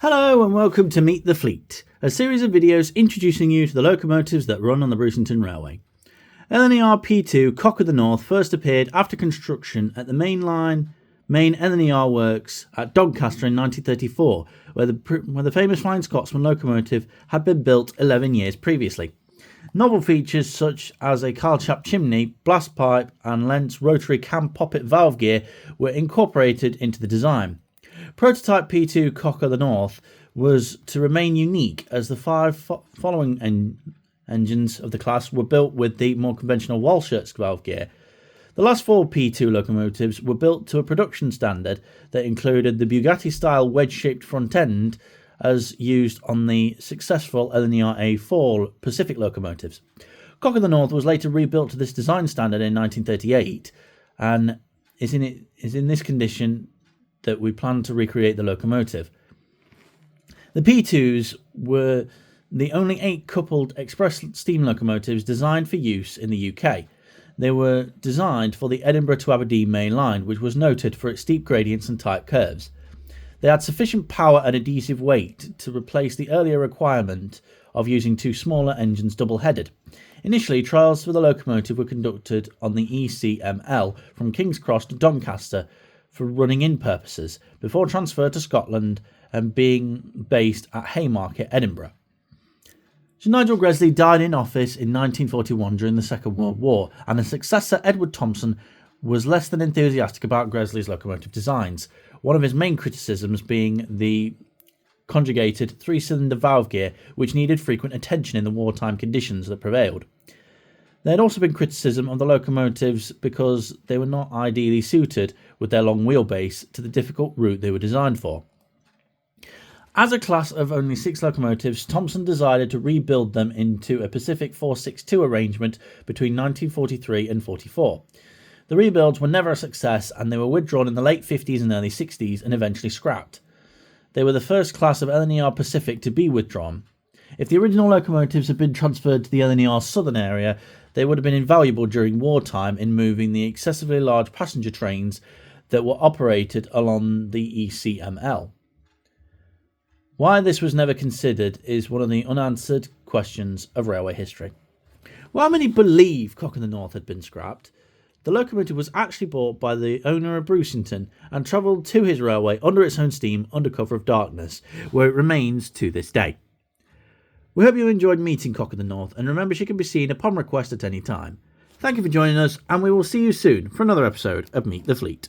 Hello and welcome to Meet the Fleet, a series of videos introducing you to the locomotives that run on the Bruceton Railway. LNER P2 Cock of the North first appeared after construction at the main LNER works at Doncaster in 1934, where the famous Flying Scotsman locomotive had been built 11 years previously. Novel features such as a Carlschaft chimney, blast pipe and Lentz rotary cam poppet valve gear were incorporated into the design. Prototype P2 Cock of the North was to remain unique as the five following engines of the class were built with the more conventional Walschaerts valve gear. The last four P2 locomotives were built to a production standard that included the Bugatti-style wedge-shaped front end as used on the successful LNER A4 Pacific locomotives. Cock of the North was later rebuilt to this design standard in 1938 and is in this condition that we plan to recreate the locomotive. The P2s were the only 8 coupled express steam locomotives designed for use in the UK. They were designed for the Edinburgh to Aberdeen main line, which was noted for its steep gradients and tight curves. They had sufficient power and adhesive weight to replace the earlier requirement of using 2 smaller engines double-headed. Initially, trials for the locomotive were conducted on the ECML from King's Cross to Doncaster for running-in purposes, before transfer to Scotland and being based at Haymarket, Edinburgh. Sir Nigel Gresley died in office in 1941 during the Second World War, and his successor Edward Thompson was less than enthusiastic about Gresley's locomotive designs, one of his main criticisms being the conjugated 3-cylinder valve gear, which needed frequent attention in the wartime conditions that prevailed. There had also been criticism of the locomotives because they were not ideally suited with their long wheelbase to the difficult route they were designed for. As a class of only 6 locomotives, Thompson decided to rebuild them into a Pacific 462 arrangement between 1943 and 44. The rebuilds were never a success and they were withdrawn in the late 50s and early 60s and eventually scrapped. They were the first class of LNER Pacific to be withdrawn. If the original locomotives had been transferred to the LNER Southern area, they would have been invaluable during wartime in moving the excessively large passenger trains that were operated along the ECML. Why this was never considered is one of the unanswered questions of railway history. While many believe Cock of the North had been scrapped, the locomotive was actually bought by the owner of Bruceton and travelled to his railway under its own steam under cover of darkness, where it remains to this day. We hope you enjoyed meeting Cock of the North, and remember she can be seen upon request at any time. Thank you for joining us, and we will see you soon for another episode of Meet the Fleet.